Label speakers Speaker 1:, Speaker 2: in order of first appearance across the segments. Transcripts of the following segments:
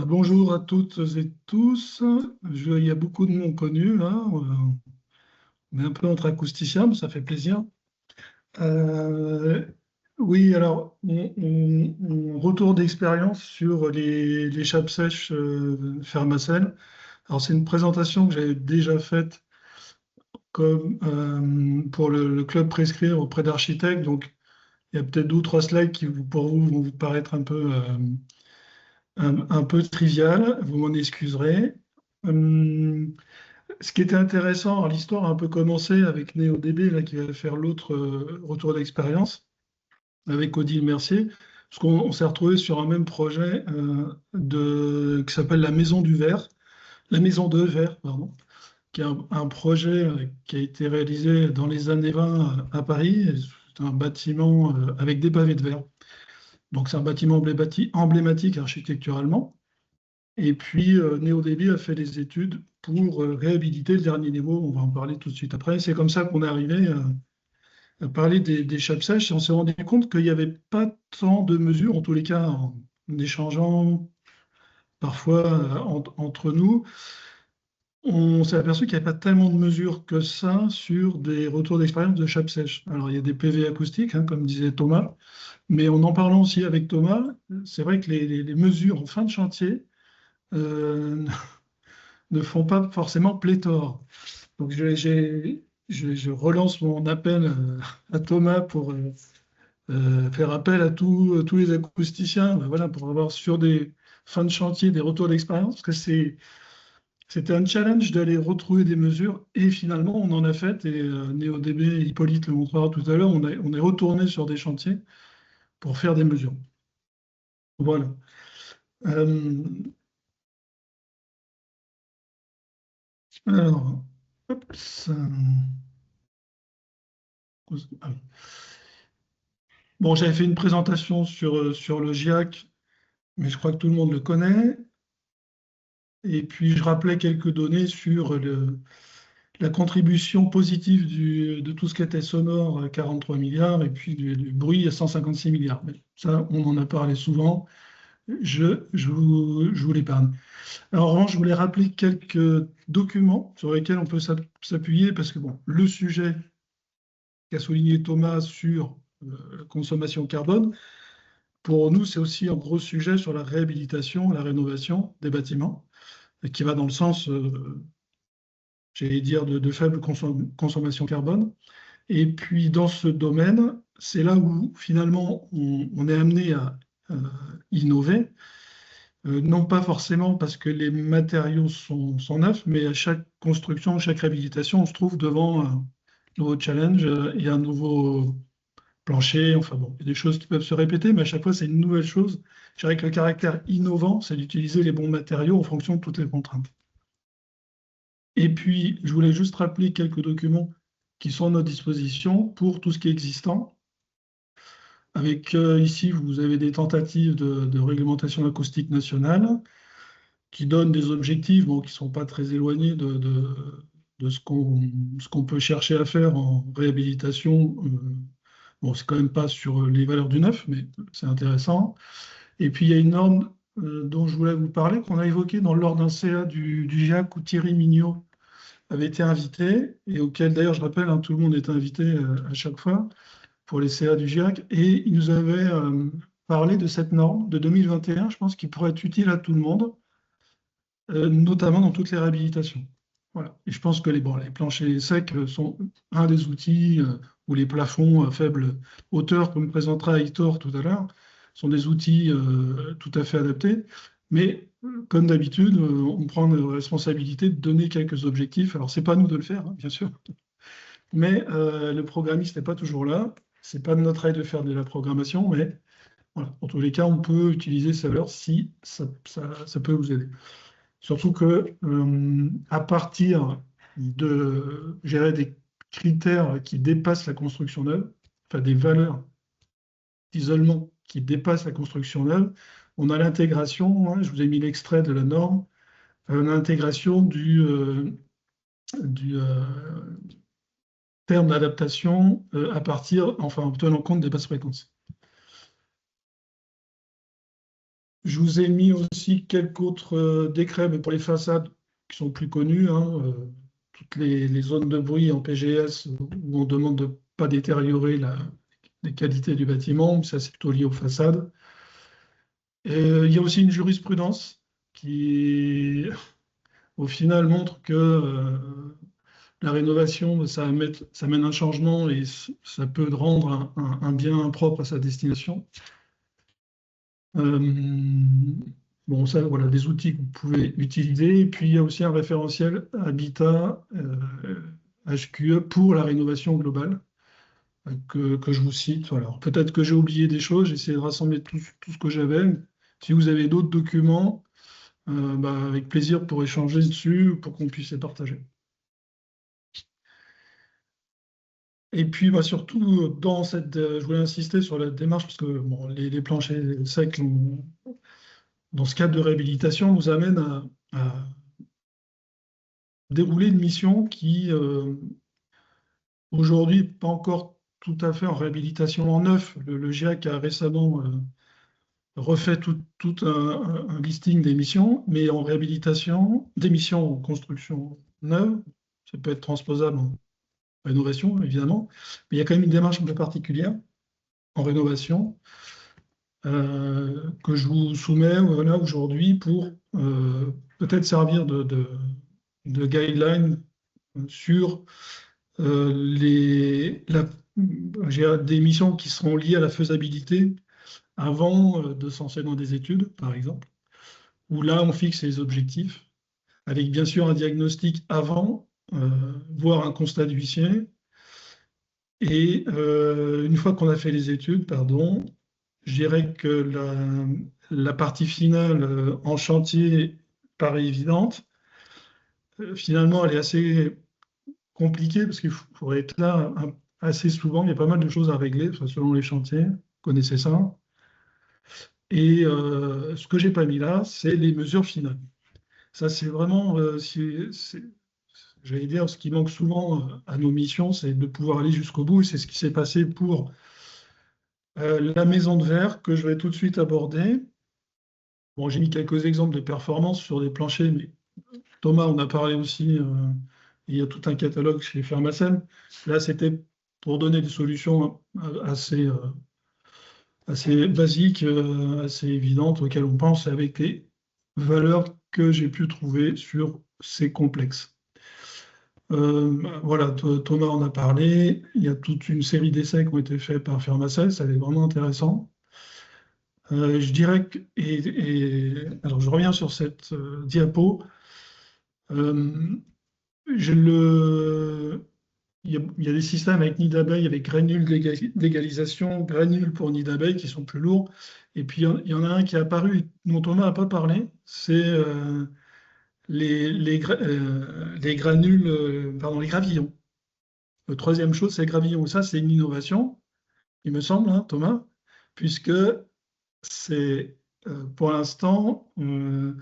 Speaker 1: Bonjour à toutes et tous. Il y a beaucoup de noms connus là. On est un peu entre acousticiens, mais ça fait plaisir. Euh, oui, alors, on retour d'expérience sur les chapes sèches Fermacell. Alors, c'est une présentation que j'avais déjà faite comme, pour le club Prescrire auprès d'architectes. Donc, il y a peut-être deux ou trois slides qui, pour vous, vont vous paraître un peu triviales. Vous m'en excuserez. Euh, Ce qui était intéressant, alors l'histoire a un peu commencé avec NéoDB, là, qui va faire l'autre retour d'expérience, avec Odile Mercier, parce qu'on s'est retrouvé sur un même projet qui s'appelle la Maison du Verre, la Maison de Verre, pardon, qui est un projet qui a été réalisé dans les années 20 à Paris. C'est un bâtiment avec des pavés de verre. Donc c'est un bâtiment emblématique architecturalement. Et puis, NéoDB a fait les études pour réhabiliter le dernier niveau. On va en parler tout de suite après. C'est comme ça qu'on est arrivé à parler des chapes sèches. Et on s'est rendu compte qu'il n'y avait pas tant de mesures, en tous les cas, en échangeant parfois entre nous. On s'est aperçu qu'il n'y avait pas tellement de mesures que ça sur des retours d'expérience de chapes sèches. Alors, il y a des PV acoustiques, hein, comme disait Thomas, mais en parlant aussi avec Thomas, c'est vrai que les mesures en fin de chantier, euh, ne font pas forcément pléthore. Donc je relance mon appel à Thomas pour faire appel à tous les acousticiens, voilà, pour avoir sur des fins de chantier des retours d'expérience, parce que c'était un challenge d'aller retrouver des mesures, et finalement on en a fait, et NéoDB, Hippolyte le montrera tout à l'heure, on est retourné sur des chantiers pour faire des mesures. Voilà. Euh, alors, hop, ah oui. Bon, j'avais fait une présentation sur le GIAC, mais je crois que tout le monde le connaît. Et puis, je rappelais quelques données sur la contribution positive de tout ce qui était sonore à 43 milliards et puis du bruit à 156 milliards. Mais ça, on en a parlé souvent. Je vous l'épargne. Alors, en revanche, je voulais rappeler quelques documents sur lesquels on peut s'appuyer parce que, bon, le sujet qu'a souligné Thomas sur la consommation carbone, pour nous, c'est aussi un gros sujet sur la réhabilitation, la rénovation des bâtiments, et qui va dans le sens, j'allais dire, de faible consommation carbone. Et puis, dans ce domaine, c'est là où finalement on est amené à innover, non pas forcément parce que les matériaux sont neufs, mais à chaque construction, chaque réhabilitation, on se trouve devant un nouveau challenge et un nouveau plancher, enfin bon, il y a des choses qui peuvent se répéter, mais à chaque fois, c'est une nouvelle chose. Je dirais que le caractère innovant, c'est d'utiliser les bons matériaux en fonction de toutes les contraintes. Et puis, je voulais juste rappeler quelques documents qui sont à notre disposition pour tout ce qui est existant. Avec ici, vous avez des tentatives de réglementation acoustique nationale qui donnent des objectifs bon, qui ne sont pas très éloignés de ce qu'on peut chercher à faire en réhabilitation. Bon, c'est quand même pas sur les valeurs du neuf, mais c'est intéressant. Et puis, il y a une norme dont je voulais vous parler, qu'on a évoquée lors d'un CA du GIAC où Thierry Mignot avait été invité, et auquel d'ailleurs, je rappelle, hein, tout le monde est invité à chaque fois pour les CA du GIAC, et il nous avait parlé de cette norme de 2021, je pense, qui pourrait être utile à tout le monde, notamment dans toutes les réhabilitations. Voilà. Et je pense que bon, les planchers secs sont un des outils, ou les plafonds à faible hauteur, comme présentera Hector tout à l'heure, sont des outils tout à fait adaptés. Mais comme d'habitude, on prend nos responsabilités de donner quelques objectifs. Alors, c'est pas à nous de le faire, hein, bien sûr, mais le programmiste n'est pas toujours là. C'est pas de notre aide de faire de la programmation, mais voilà. En tous les cas, on peut utiliser ces valeurs si ça peut vous aider. Surtout que à partir de gérer des critères qui dépassent la construction neuve, enfin des valeurs d'isolement qui dépassent la construction neuve, on a l'intégration, hein, je vous ai mis l'extrait de la norme, on a l'intégration du terme d'adaptation à partir, enfin en tenant compte des basses fréquences. Je vous ai mis aussi quelques autres décrets, mais pour les façades qui sont plus connus, hein, toutes les zones de bruit en PGS où on demande de ne pas détériorer les qualités du bâtiment, ça c'est plutôt lié aux façades. Et, il y a aussi une jurisprudence qui, au final, montre que la rénovation, ça amène un changement et ça peut rendre un bien impropre à sa destination. Bon, ça, voilà, des outils que vous pouvez utiliser. Et puis, il y a aussi un référentiel Habitat HQE pour la rénovation globale que je vous cite. Alors, peut-être que j'ai oublié des choses, j'ai essayé de rassembler tout ce que j'avais. Si vous avez d'autres documents, bah, avec plaisir pour échanger dessus, pour qu'on puisse les partager. Et puis, bah, surtout, je voulais insister sur la démarche, parce que bon, les planchers secs, dans ce cadre de réhabilitation, nous amènent à dérouler une mission qui, aujourd'hui, pas encore tout à fait en réhabilitation en neuf. Le GIAC a récemment refait tout un listing des missions, mais en réhabilitation, des missions en construction neuve, ça peut être transposable en rénovation, évidemment, mais il y a quand même une démarche un peu particulière en rénovation que je vous soumets voilà, aujourd'hui pour peut-être servir de guideline sur j'ai des missions qui seront liées à la faisabilité avant de se lancer dans des études, par exemple, où là, on fixe les objectifs, avec bien sûr un diagnostic avant, voire un constat d'huissier. Et une fois qu'on a fait les études, pardon, je dirais que la partie finale en chantier paraît évidente. Finalement, elle est assez compliquée parce qu'il faudrait être là assez souvent. Il y a pas mal de choses à régler, enfin, selon les chantiers. Vous connaissez ça. Et ce que j'ai pas mis là, c'est les mesures finales. Ça, c'est vraiment, j'allais dire, ce qui manque souvent à nos missions, c'est de pouvoir aller jusqu'au bout. Et c'est ce qui s'est passé pour la maison de verre que je vais tout de suite aborder. Bon, j'ai mis quelques exemples de performance sur des planchers, mais Thomas, on a parlé aussi, il y a tout un catalogue chez Fermacem. Là, c'était pour donner des solutions assez basiques, assez évidentes, auxquelles on pense avec les valeurs que j'ai pu trouver sur ces complexes. Voilà, Thomas en a parlé. Il y a toute une série d'essais qui ont été faits par Fermacem, ça est vraiment intéressant. Je dirais que, alors je reviens sur cette diapo. Euh, je le, il y a des systèmes avec nid d'abeille, avec granules d'égalisation, granules pour nid d'abeille qui sont plus lourds. Et puis il y en a un qui est apparu, dont Thomas n'a pas parlé, c'est les granules, pardon, les gravillons. La troisième chose, c'est les gravillons. Ça, c'est une innovation, il me semble, hein, Thomas, puisque c'est pour l'instant, il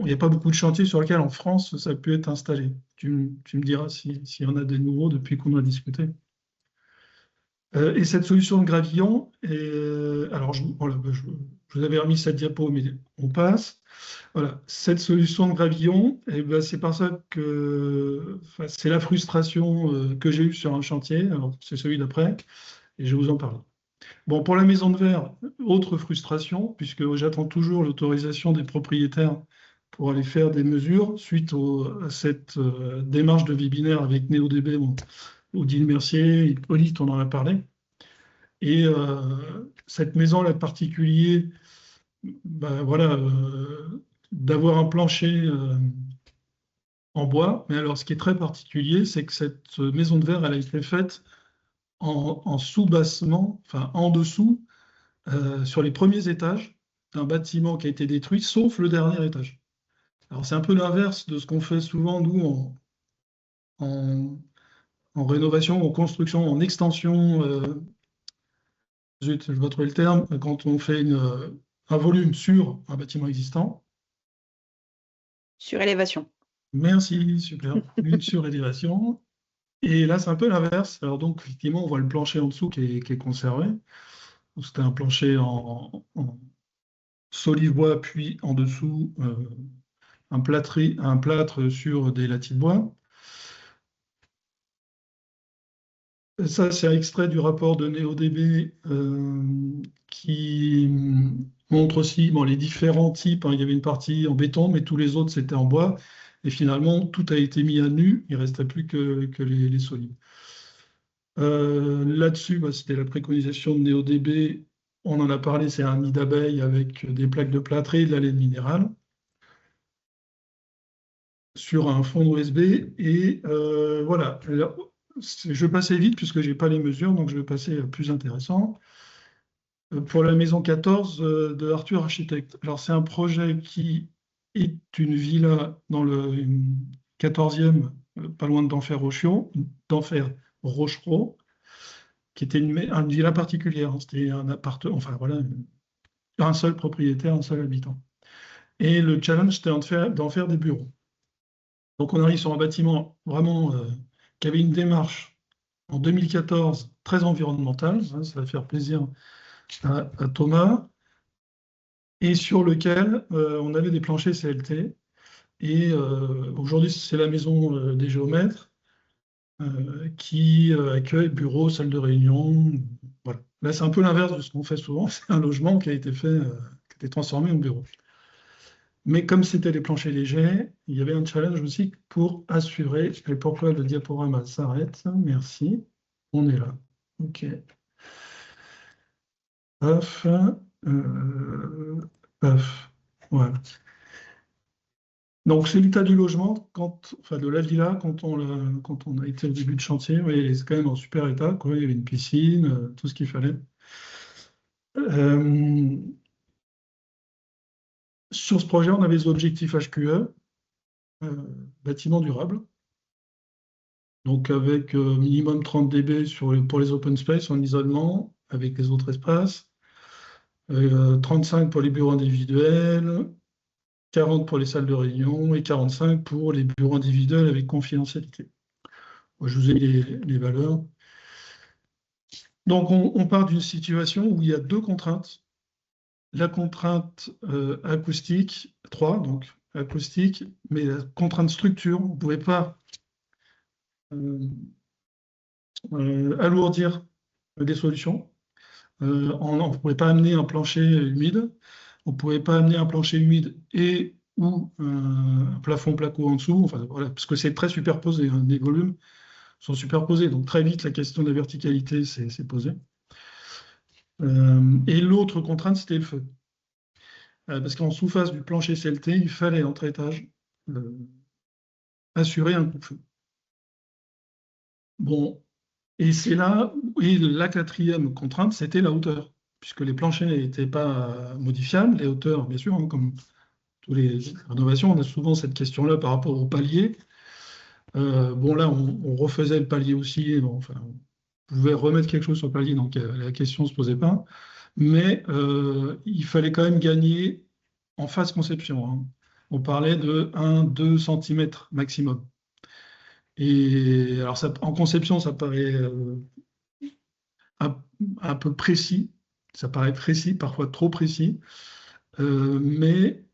Speaker 1: n'y a pas beaucoup de chantiers sur lesquels en France ça a pu être installé. Tu me diras s'il y en a des nouveaux depuis qu'on a discuté. Et cette solution de gravillon, alors voilà, je vous avais remis cette diapo, mais on passe. Voilà, cette solution de gravillon, ben, c'est par ça que enfin, c'est la frustration que j'ai eue sur un chantier. Alors, c'est celui d'après, et je vais vous en parler. Bon, pour la maison de verre, autre frustration, puisque j'attends toujours l'autorisation des propriétaires pour aller faire des mesures suite à cette démarche de webinaire avec NeoDB, Odile Mercier, Hippolyte, on en a parlé. Et cette maison, là, particulier, ben, voilà, d'avoir un plancher en bois. Mais alors, ce qui est très particulier, c'est que cette maison de verre, elle a été faite en sous-bassement, enfin en dessous, sur les premiers étages d'un bâtiment qui a été détruit, sauf le dernier étage. Alors, c'est un peu l'inverse de ce qu'on fait souvent, nous, en, en rénovation, en construction, en extension. Zut, je vais trouver le terme, quand on fait un volume sur un bâtiment existant.
Speaker 2: Surélévation.
Speaker 1: Merci, super. Une surélévation. Et là, c'est un peu l'inverse. Alors donc, effectivement, on voit le plancher en dessous qui est conservé. C'était un plancher solive bois, puis en dessous un plâtre sur des latis de bois. Ça, c'est extrait du rapport de NeoDB qui montre aussi les différents types, hein. Il y avait une partie en béton, mais tous les autres, c'était en bois. Et finalement, tout a été mis à nu. Il ne restait plus que les solides. Là-dessus, c'était la préconisation de NeoDB. On en a parlé, c'est un nid d'abeille avec des plaques de plâtre et de la laine minérale sur un fond USB. Et voilà. Alors, je vais passer vite puisque je n'ai pas les mesures, donc je vais passer plus intéressant. Pour la maison 14 de Arthur Architecte. Alors, c'est un projet qui est une villa dans le 14e, pas loin d'Enfer Rochereau, qui était une villa particulière. C'était un appartement, enfin voilà, un seul propriétaire, un seul habitant. Et le challenge, c'était d'en faire des bureaux. Donc, on arrive sur un bâtiment vraiment qui avait une démarche en 2014 très environnementale, hein, ça va faire plaisir à Thomas, et sur lequel on avait des planchers CLT. Et aujourd'hui, c'est la maison des géomètres qui accueille bureaux, salles de réunion. Voilà. Là, c'est un peu l'inverse de ce qu'on fait souvent. C'est un logement qui a été fait, qui a été transformé en bureau. Mais comme c'était des planchers légers, il y avait un challenge aussi pour assurer. Et pourquoi le diaporama s'arrête? Merci. On est là. OK. Paf. Paf. Voilà. Donc, c'est l'état du logement, enfin de la villa, quand on a été au début de chantier. Oui, c'est quand même en super état, quoi. Il y avait une piscine, tout ce qu'il fallait. Sur ce projet, on avait les objectifs HQE, bâtiment durable. Donc, avec minimum 30 dB pour les open space en isolement, avec les autres espaces. 35 pour les bureaux individuels, 40 pour les salles de réunion et 45 pour les bureaux individuels avec confidentialité. Moi, je vous ai mis les valeurs. Donc, on part d'une situation où il y a deux contraintes. La contrainte acoustique, 3, donc acoustique, mais la contrainte structure, on ne pouvait pas alourdir des solutions. On ne pouvait pas amener un plancher humide. On ne pouvait pas amener un plancher humide et ou un plafond placo en dessous, enfin, voilà, parce que c'est très superposé, hein, les volumes sont superposés. Donc très vite, la question de la verticalité s'est posée. Et l'autre contrainte, c'était le feu. Parce qu'en sous-face du plancher CLT, il fallait, entre étages, assurer un coup de feu. Bon, et c'est là, et la quatrième contrainte, c'était la hauteur, puisque les planchers n'étaient pas modifiables, les hauteurs, bien sûr, hein, comme toutes les rénovations, on a souvent cette question-là par rapport au palier. Bon, là, on refaisait le palier aussi, bon, enfin, on pouvait remettre quelque chose sur le palier, donc la question ne se posait pas. Mais il fallait quand même gagner en phase conception, hein. On parlait de 1-2 cm maximum. Et alors, en conception, ça paraît un peu précis, ça paraît précis, parfois trop précis, mais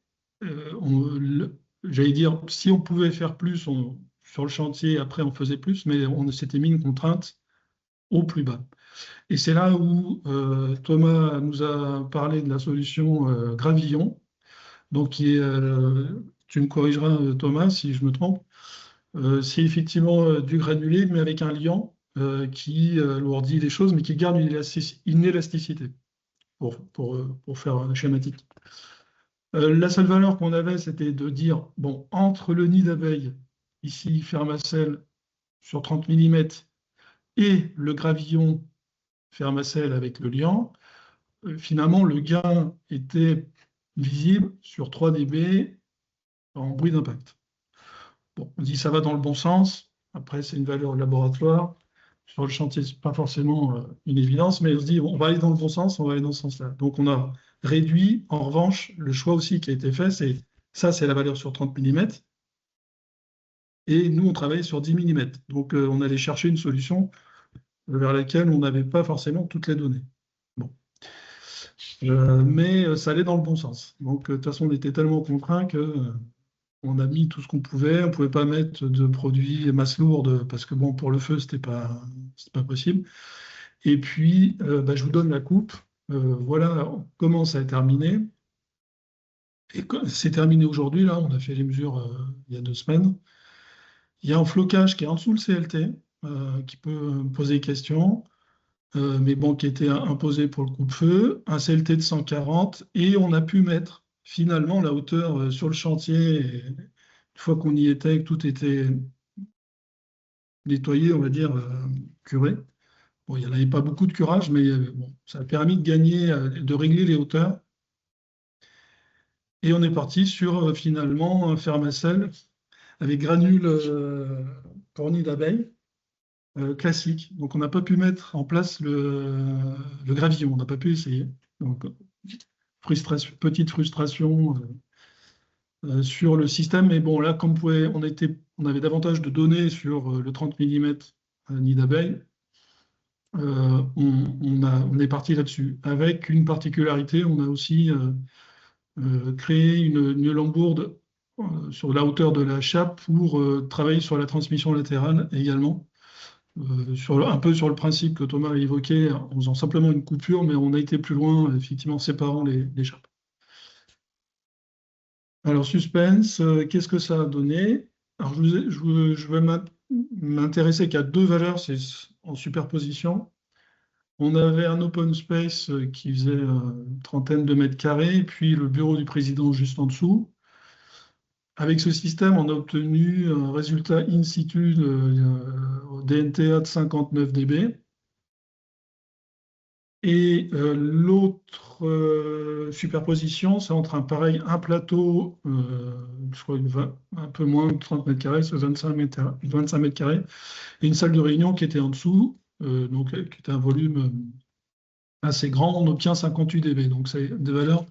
Speaker 1: j'allais dire, si on pouvait faire plus sur le chantier, après on faisait plus, mais on s'était mis une contrainte au plus bas. Et c'est là où Thomas nous a parlé de la solution Gravillon, donc tu me corrigeras Thomas si je me trompe, c'est effectivement du granulé, mais avec un liant qui alourdit les choses, mais qui garde une élasticité, pour faire schématique. La seule valeur qu'on avait, c'était de dire, bon, entre le nid d'abeille, ici, Fermacell, sur 30 mm, et le gravillon Fermacell avec le liant, finalement, le gain était visible sur 3 dB en bruit d'impact. Bon, on dit ça va dans le bon sens. Après, c'est une valeur laboratoire. Sur le chantier, ce n'est pas forcément une évidence, mais on se dit on va aller dans le bon sens, on va aller dans ce sens-là. Donc, on a réduit. En revanche, le choix aussi qui a été fait, c'est la valeur sur 30 mm. Et nous, on travaillait sur 10 mm. Donc, on allait chercher une solution vers laquelle on n'avait pas forcément toutes les données. Bon. Mais ça allait dans le bon sens. Donc, de toute façon, on était tellement contraints que on a mis tout ce qu'on pouvait. On ne pouvait pas mettre de produits masse lourde parce que bon, pour le feu, c'était pas possible. Et puis, je vous donne la coupe. Voilà comment ça a terminé. Et c'est terminé aujourd'hui, là, on a fait les mesures il y a 2 semaines. Il y a un flocage qui est en dessous le CLT, qui peut poser question, mais bon, qui était imposé pour le coupe-feu, un CLT de 140, et on a pu mettre finalement la hauteur sur le chantier, et une fois qu'on y était, que tout était nettoyé, on va dire, curé. Bon, il n'y en avait pas beaucoup de curage, mais bon, ça a permis de gagner, de régler les hauteurs. Et on est parti sur finalement un fermacelle avec granules cornus d'abeilles classique. Donc on n'a pas pu mettre en place le gravillon, on n'a pas pu essayer. Donc petite frustration sur le système. Mais bon, là, comme on avait davantage de données sur le 30 mm nid d'abeilles, on est parti là-dessus. Avec une particularité, on a aussi créé une lambourde sur la hauteur de la chape pour travailler sur la transmission latérale également. Un peu sur le principe que Thomas a évoqué, en faisant simplement une coupure, mais on a été plus loin, effectivement, séparant les chapes. Alors, suspense, qu'est-ce que ça a donné? Alors, je vais m'intéresser qu'à 2 valeurs, c'est en superposition. On avait un open space qui faisait une trentaine de mètres carrés, et puis le bureau du président juste en dessous. Avec ce système, on a obtenu un résultat in situ au DNTA de 59 dB. Et l'autre superposition, c'est entre un plateau, je crois un peu moins de 30 mètres carrés, c'est 25 mètres carrés, et une salle de réunion qui était en dessous, donc qui était un volume assez grand. On obtient 58 dB, donc c'est des valeurs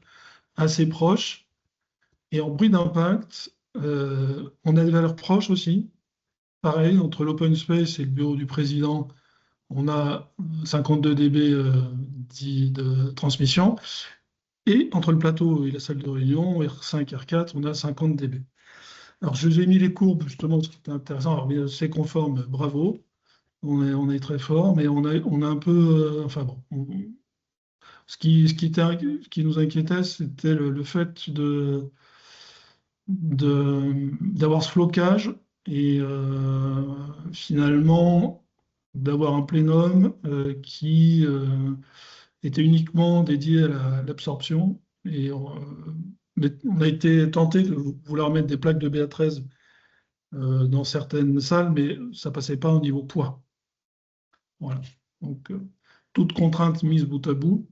Speaker 1: assez proches. Et en bruit d'impact, on a des valeurs proches aussi. Pareil, entre l'open space et le bureau du président, on a 52 dB de transmission. Et entre le plateau et la salle de réunion, R5, R4, on a 50 dB. Alors, je vous ai mis les courbes, justement, ce qui est intéressant. Alors, c'est conforme, bravo. On est très fort, mais on a un peu. Enfin bon. Ce qui nous inquiétait, c'était le fait d'avoir ce flocage et finalement d'avoir un plénum qui était uniquement dédié à l'absorption. Et on a été tenté de vouloir mettre des plaques de BA13 dans certaines salles, mais ça passait pas au niveau poids. Voilà. Donc, toute contrainte mise bout à bout.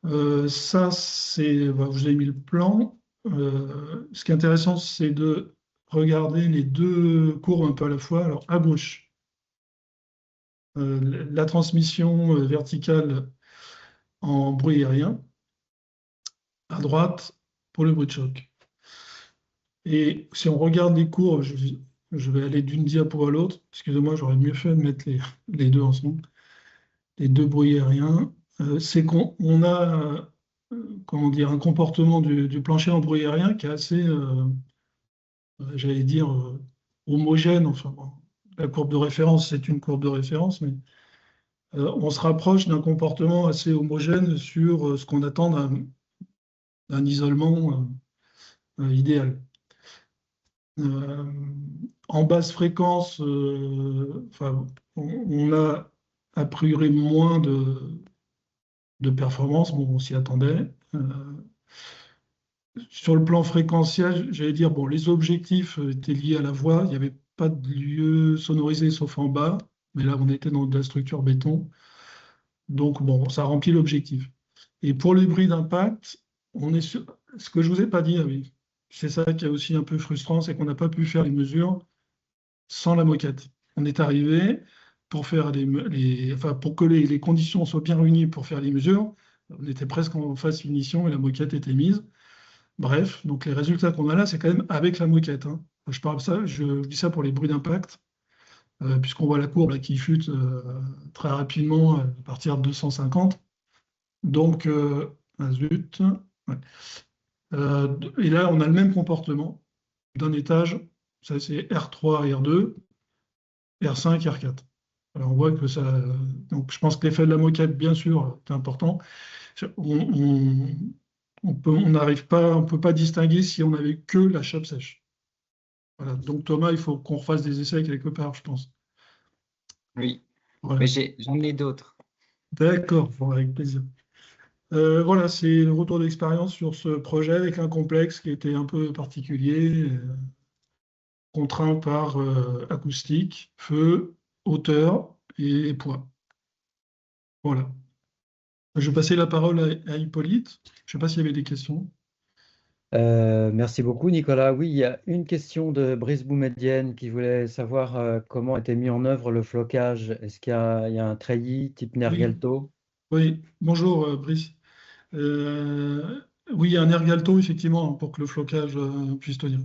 Speaker 1: Ça, je vous ai mis le plan. Ce qui est intéressant, c'est de regarder les deux courbes un peu à la fois. Alors, à gauche, la transmission verticale en bruit aérien. À droite, pour le bruit de choc. Et si on regarde les courbes, je vais aller d'une diapo à l'autre. Excusez-moi, j'aurais mieux fait de mettre les deux ensemble. Les deux bruits aériens. C'est qu'on a comment dire, un comportement du plancher en bruit aérien qui est assez, j'allais dire, homogène. Enfin, bon, la courbe de référence, c'est une courbe de référence, mais on se rapproche d'un comportement assez homogène sur ce qu'on attend d'un isolement idéal. En basse fréquence, enfin, on a a priori moins de performance, bon, on s'y attendait. Sur le plan fréquentiel, j'allais dire, bon, les objectifs étaient liés à la voix, il n'y avait pas de lieu sonorisé sauf en bas, mais là on était dans de la structure béton, donc bon, ça remplit l'objectif. Et pour les bruits d'impact, on est sur ce que je vous ai pas dit, oui. C'est ça qui est aussi un peu frustrant, c'est qu'on n'a pas pu faire les mesures sans la moquette. On est arrivé pour faire enfin, pour que les conditions soient bien réunies pour faire les mesures. On était presque en phase finition et la moquette était mise. Bref, donc les résultats qu'on a là, c'est quand même avec la moquette, hein. Je dis ça pour les bruits d'impact, puisqu'on voit la courbe là, qui chute très rapidement à partir de 250. Donc, zut. Ouais. Et là, on a le même comportement d'un étage. Ça, c'est R3, R2, R5, R4. Alors, on voit que ça. Donc, je pense que l'effet de la moquette, bien sûr, est important. On, on n'arrive pas, on peut pas distinguer si on avait que la chape sèche. Voilà. Donc, Thomas, il faut qu'on refasse des essais quelque part, je pense.
Speaker 2: Oui, mais
Speaker 1: Voilà.
Speaker 2: j'en ai d'autres.
Speaker 1: D'accord, bon, avec plaisir. Voilà, c'est le retour d'expérience sur ce projet avec un complexe qui était un peu particulier, contraint par acoustique, feu, hauteur et poids. Voilà. Je vais passer la parole à Hippolyte. Je ne sais pas s'il y avait des questions.
Speaker 2: Merci beaucoup, Nicolas. Oui, il y a une question de Brice Boumedienne qui voulait savoir comment était mis en œuvre le flocage. Est-ce qu'il y a un treillis type
Speaker 1: Oui,
Speaker 2: Nergalto?
Speaker 1: oui. Bonjour, Brice. Oui, un ergalto, effectivement, pour que le flocage puisse tenir.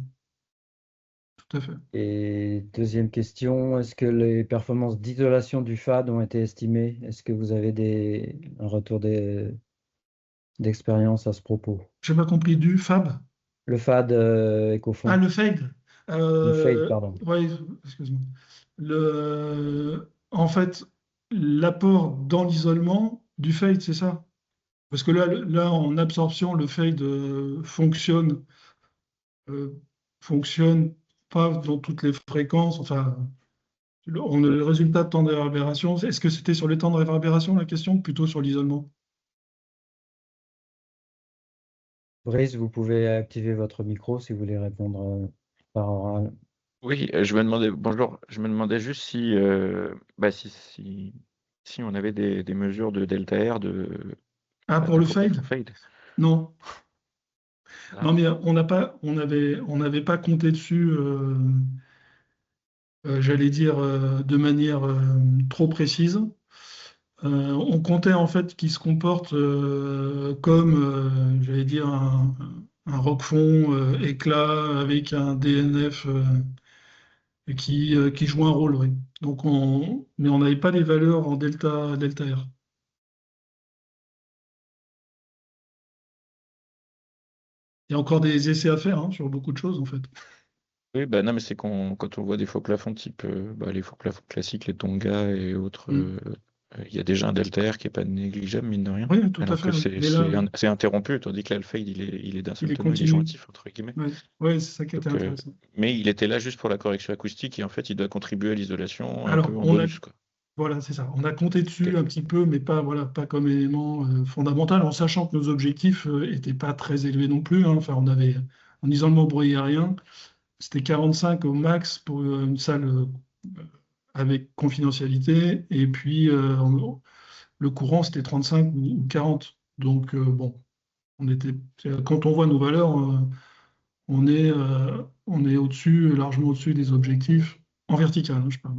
Speaker 1: Tout à fait.
Speaker 2: Et deuxième question, est-ce que les performances d'isolation du FAD ont été estimées? Est-ce que vous avez un retour d'expérience à ce propos?
Speaker 1: Je n'ai pas compris du Fab.
Speaker 2: Le FAD
Speaker 1: Ah,
Speaker 2: Ecofond,
Speaker 1: le fade.
Speaker 2: le FADE, pardon.
Speaker 1: Ouais, excuse-moi. En fait, l'apport dans l'isolement du fade, c'est ça? Parce que là, en absorption, le fade euh, fonctionne pas dans toutes les fréquences. Enfin, on a le résultat de temps de réverbération. Est-ce que c'était sur les temps de réverbération la question, ou plutôt sur l'isolement?
Speaker 2: Brice, vous pouvez activer votre micro si vous voulez répondre par oral.
Speaker 3: Oui, je me demandais, bonjour, je me demandais juste si, si on avait des mesures de delta R
Speaker 1: Ah, pour
Speaker 3: de
Speaker 1: le
Speaker 3: propagation
Speaker 1: fade?
Speaker 3: fade.
Speaker 1: Non. Non,
Speaker 3: Non?
Speaker 1: mais on n'avait pas compté dessus. J'allais dire de manière trop précise. On comptait en fait qu'il se comporte comme, j'allais dire, un roquefond éclat avec un DNF qui joue un rôle, oui. Mais on n'avait pas les valeurs en delta R. Il y a encore des essais à faire hein, sur beaucoup de choses en fait.
Speaker 3: Oui, bah non, mais c'est quand on voit des faux plafonds type les faux plafonds classiques, les Tonga et autres,
Speaker 1: Mm.
Speaker 3: il y a déjà un delta R qui est pas négligeable, mine de rien.
Speaker 1: Oui, tout à
Speaker 3: Alors
Speaker 1: fait.
Speaker 3: que
Speaker 1: Oui. Mais là,
Speaker 3: c'est interrompu, tandis que là, le fade, il est d'un
Speaker 1: il
Speaker 3: seul
Speaker 1: est
Speaker 3: tonneau, il est
Speaker 1: continu.
Speaker 3: jointif, entre guillemets.
Speaker 1: Oui, ouais, c'est ça qui était
Speaker 3: Donc,
Speaker 1: intéressant.
Speaker 3: mais il était là juste pour la correction acoustique et en fait, il doit contribuer à l'isolation un
Speaker 1: Alors,
Speaker 3: peu en bonus, quoi.
Speaker 1: voilà, c'est ça. On a compté dessus
Speaker 3: Ok.
Speaker 1: un petit peu, mais pas, voilà, pas comme élément fondamental, en sachant que nos objectifs n'étaient pas très élevés non plus, hein. Enfin, on avait en isolement bruit aérien, c'était 45 au max pour une salle avec confidentialité, et puis le courant, c'était 35 ou 40. Donc, bon, quand on voit nos valeurs, on est au-dessus, largement au-dessus des objectifs, en vertical, hein, je parle.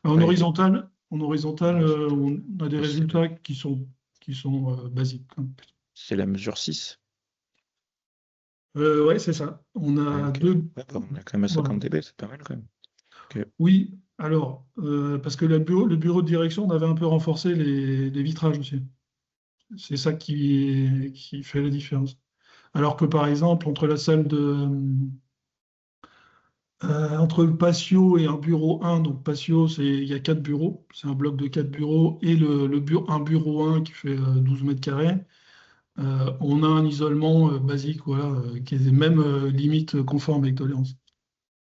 Speaker 3: Ouais,
Speaker 1: En horizontal, on a des
Speaker 3: c'est
Speaker 1: résultats qui sont basiques, hein.
Speaker 3: c'est la mesure 6.
Speaker 1: Ouais, c'est ça. On
Speaker 3: Ouais,
Speaker 1: a
Speaker 3: ok.
Speaker 1: deux.
Speaker 3: Ouais, bah, on est quand même à
Speaker 1: Voilà.
Speaker 3: 50 dB, c'est pas mal quand même. Ok.
Speaker 1: Oui, alors, parce que le bureau de direction, on avait un peu renforcé les vitrages aussi. C'est ça qui fait la différence. Alors que par exemple, entre le patio et un bureau 1, donc patio, il y a 4 bureaux, c'est un bloc de 4 bureaux, et un bureau 1 qui fait 12 mètres carrés. On a un isolement basique, voilà, qui est même limite conforme avec tolérance.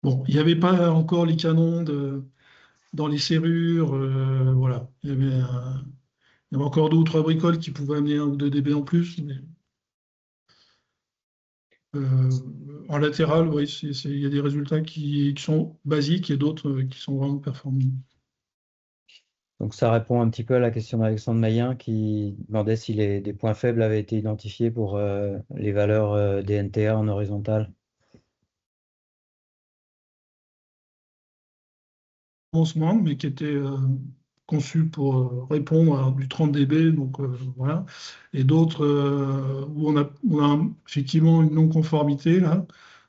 Speaker 1: Bon, il n'y avait pas encore les canons dans les serrures, voilà. Il y avait encore 2 ou 3 bricoles qui pouvaient amener 1 ou 2 dB en plus, mais en latéral, oui, il y a des résultats qui sont basiques et d'autres qui sont vraiment performants.
Speaker 2: Donc ça répond un petit peu à la question d'Alexandre Mayen qui demandait si des points faibles avaient été identifiés pour les valeurs des NTA en horizontal.
Speaker 1: Moindre, mais qui était conçu pour répondre à du 30 dB, donc voilà. Et d'autres où on a effectivement une non-conformité là,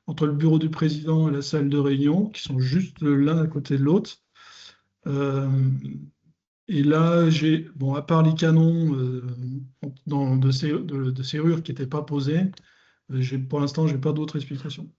Speaker 1: entre le bureau du président et la salle de réunion, qui sont juste l'un à côté de l'autre. Euh, Et là, bon, à part les canons de serrure qui n'étaient pas posés, pour l'instant, je n'ai pas d'autres explications.